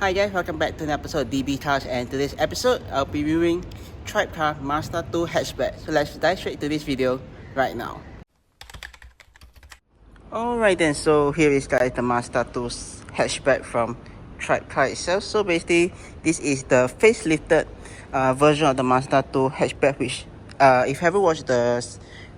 Hi guys, welcome back to an episode of DB Cars, and today's episode I'll be reviewing Tribecar Mazda 2 Hatchback. So let's dive straight to this video right now. Alright then, so here is guys the Mazda 2 Hatchback from Tribecar itself. So basically this is the facelifted version of the Mazda 2 Hatchback, which if you haven't watched the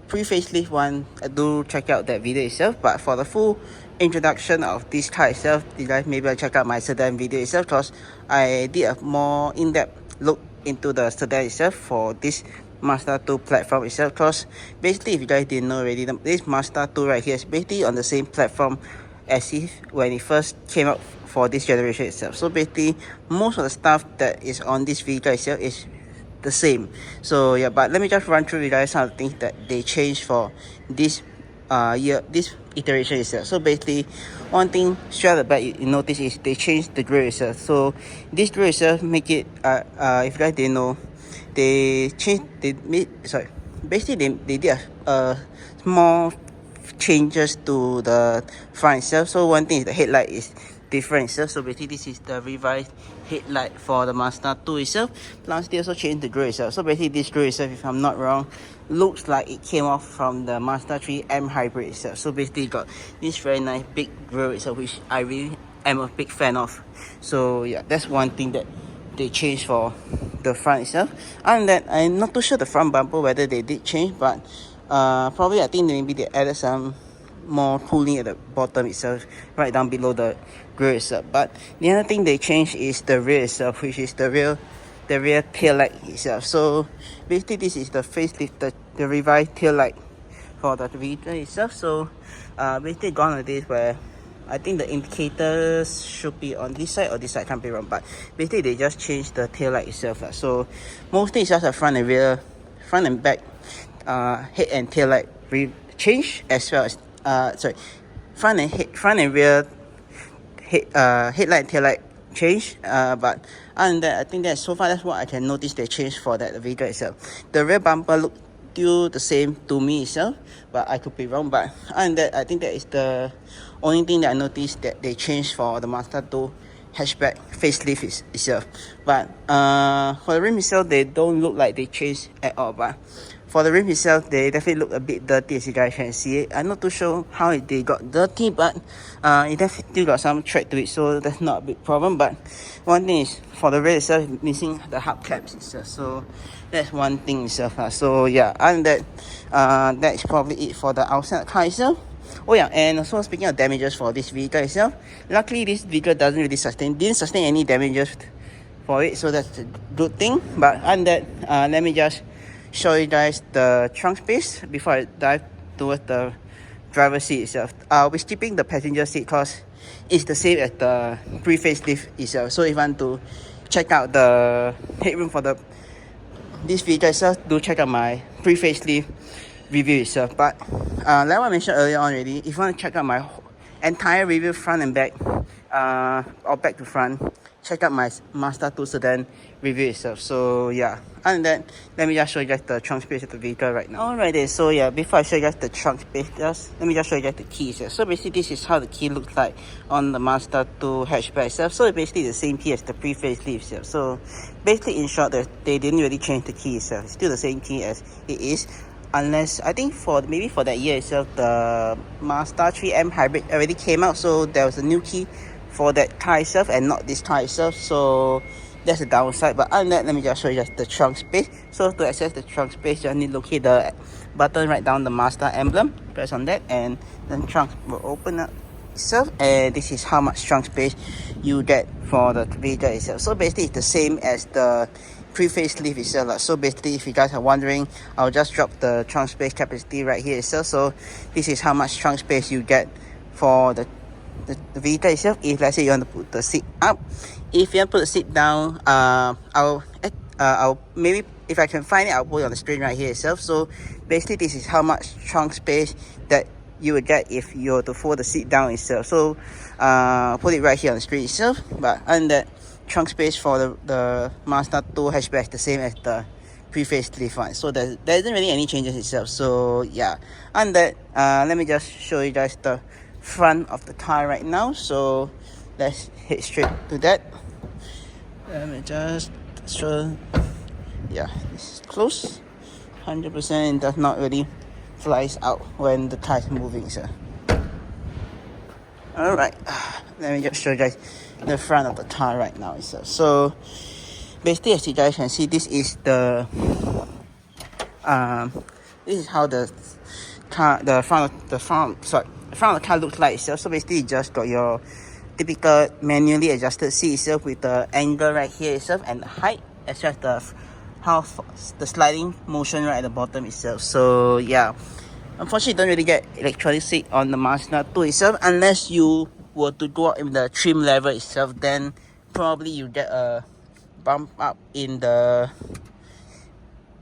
pre-facelift one, do check out that video itself. But for the full introduction of this car itself, you guys maybe check out my Sedan video itself, because I did a more in-depth look into the Sedan itself for this Mazda 2 platform itself. Because basically, if you guys didn't know already, this Mazda 2 right here is basically on the same platform as if when it first came out for this generation itself. So basically most of the stuff that is on this vehicle itself is the same. So yeah, but let me just run through you guys some of the things that they changed for this this iteration itself. So basically, one thing straight out the back you notice is they changed the grille itself. So this grille itself make it if you guys didn't know, they did a small changes to the front itself. So one thing is the headlight is different itself. So basically this is the revised headlight for the Mazda 2 itself. Plus they also changed the grille itself. So basically this grille itself, if I'm not wrong, looks like it came off from the Mazda 3 M Hybrid itself. So basically got this very nice big grille itself, which I really am a big fan of. So yeah, that's one thing that they changed for the front itself. And that I'm not too sure the front bumper whether they did change, but probably I think maybe they added some more cooling at the bottom itself, right down below the grille itself. But the other thing they changed is the rear itself, which is the rear tail light itself. So basically this is the facelift, the revised tail light for the vehicle itself. So basically gone are days where I think the indicators should be on this side or this side, can't be wrong, but basically they just changed the tail light itself. So mostly it's just a front and back head and tail light change, as well as front and rear headlight and tail light change. But other than that, I think that so far that's what I can notice they changed for that vehicle itself. The rear bumper look still the same to me itself, but I could be wrong. But other than that, I think that is the only thing that I noticed that they changed for the Mazda 2 hatchback facelift itself. But for the rim itself, they don't look like they changed at all. But for the rim itself, they definitely look a bit dirty, as you guys can see it. I'm not too sure how they got dirty, but it definitely still got some tread to it, so that's not a big problem. But one thing is, for the rear itself, missing the hubcaps itself, so that's one thing itself. So yeah, and that's probably it for the outside of the car itself. Oh yeah, and also speaking of damages for this vehicle itself, luckily this vehicle didn't sustain any damages for it, so that's a good thing. But and that, let me just show you guys the trunk space before I dive towards the driver's seat itself. I'll be skipping the passenger seat because it's the same as the pre-facelift itself. So if you want to check out the headroom for this vehicle itself, do check out my pre-facelift review itself. But like what I mentioned earlier on already, if you want to check out my entire review front and back, or back to front, check out my Mazda 2 Sedan review itself. So yeah, other than that, let me just show you guys the trunk space of the vehicle right now. Alright, so yeah, before I show you guys the trunk space, let me just show you guys the key itself. So basically this is how the key looks like on the Mazda 2 hatchback itself. So it's basically the same key as the pre-facelift itself. So basically in short, they didn't really change the key itself. It's still the same key as it is, unless I think maybe for that year itself, the Mazda 3 M Hybrid already came out, so there was a new key for that car itself and not this car itself. So that's the downside. But other than that, let me just show you guys the trunk space. So to access the trunk space, you need to locate the button right down the Mazda emblem, press on that, and then trunk will open up itself. And this is how much trunk space you get for the vehicle itself. So basically it's the same as the pre-facelift itself. So basically, if you guys are wondering, I'll just drop the trunk space capacity right here itself. So this is how much trunk space you get for the vehicle itself. If let's say you want to put the seat up, if you want to put the seat down, I'll maybe, if I can find it, I'll put it on the screen right here itself. So basically this is how much trunk space that you would get if you were to fold the seat down itself. So put it right here on the screen itself. But other than that, trunk space for the Mazda 2 hatchback is the same as the pre-facelift one. So there isn't really any changes itself. So yeah, and that let me just show you guys the front of the car right now. So let's head straight to that. Let me just show. Yeah, it's close. 100% does not really flies out when the car is moving, so. Alright, let me just show you guys the front of the car right now. So basically, as you guys can see, this is the this is how the car, the front of the car looks like itself. So basically, you just got your typical manually adjusted seat itself with the angle right here itself and the height, as well as the sliding motion right at the bottom itself. So yeah, unfortunately, you don't really get electronic seat on the Mazda 2 itself unless you were to go up in the trim level itself. Then probably you get a bump up in the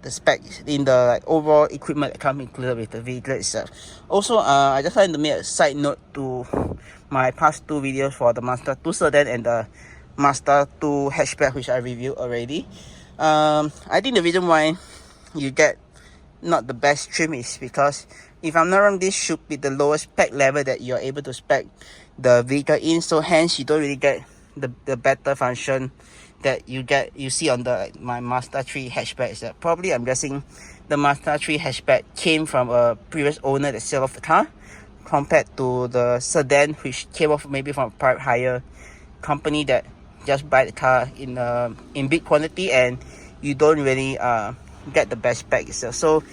specs, in the like overall equipment that comes included with the vehicle itself. Also, I just wanted to make a side note to my past two videos for the Mazda 2 Sedan and the Mazda 2 Hatchback, which I reviewed already. I think the reason why you get not the best trim is because, if I'm not wrong, this should be the lowest spec level that you're able to spec the vehicle in, so hence you don't really get the better function that you see on the my Mazda 3 hatchback. So probably, I'm guessing the Mazda 3 hatchback came from a previous owner that sold off the car, compared to the Sedan, which came off maybe from a private hire company that just buy the car in big quantity, and you don't really get the best spec itself. So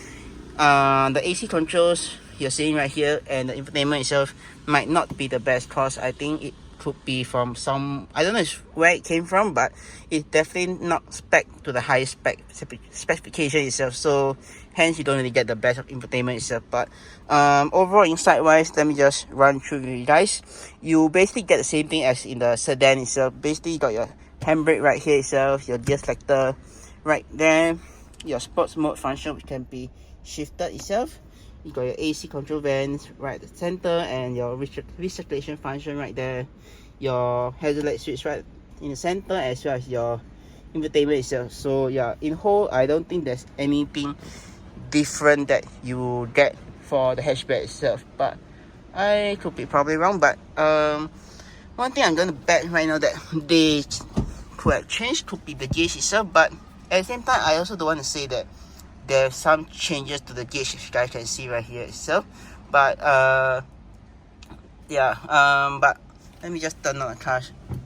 the AC controls you're seeing right here and the infotainment itself might not be the best, cause I think it could be from some, I don't know where it came from, but it's definitely not spec to the highest specification itself, so hence you don't really get the best of infotainment itself. But overall, inside wise, let me just run through with you guys. You basically get the same thing as in the Sedan itself. Basically, you got your handbrake right here itself, your gear selector right there, your sports mode function which can be shifted itself. You got your AC control vents right at the center, and your recirculation function right there, your hazard light switch right in the center, as well as your infotainment itself. So yeah, in whole, I don't think there's anything different that you get for the hatchback itself, but I could be probably wrong. But one thing I'm gonna bet right now that they could have changed could be the gauge itself, but at the same time, I also don't want to say that there's some changes to the gauge, as you guys can see right here itself. But yeah, but let me just turn on the car.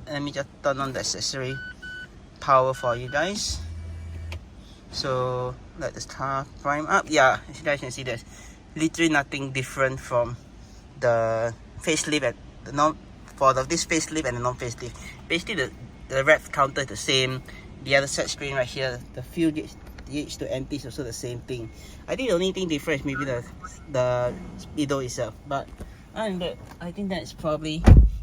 Let me just turn on the accessory power for you guys. So let this car prime up. Yeah, as you guys can see, there's literally nothing different from the facelift and the this facelift and the non-facelift. Basically, the rev counter is the same. The other set screen right here, the fuel gauge to empty is also the same thing. I think the only thing different is maybe the speedo itself. But other than that, I think that's probably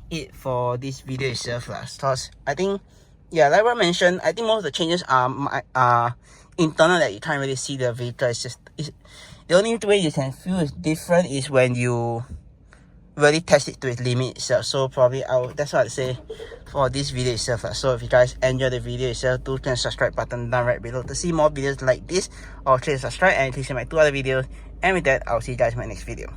it for this video itself. Cause I think, yeah, like what I mentioned, I think most of the changes are internal, that you can't really see the vehicle. The only way you can feel is different is when you really test it to its limit itself. So probably that's what I'd say for this video itself. So if you guys enjoy the video itself, do click the subscribe button down right below to see more videos like this, or click subscribe and click see my two other videos. And with that, I'll see you guys in my next video.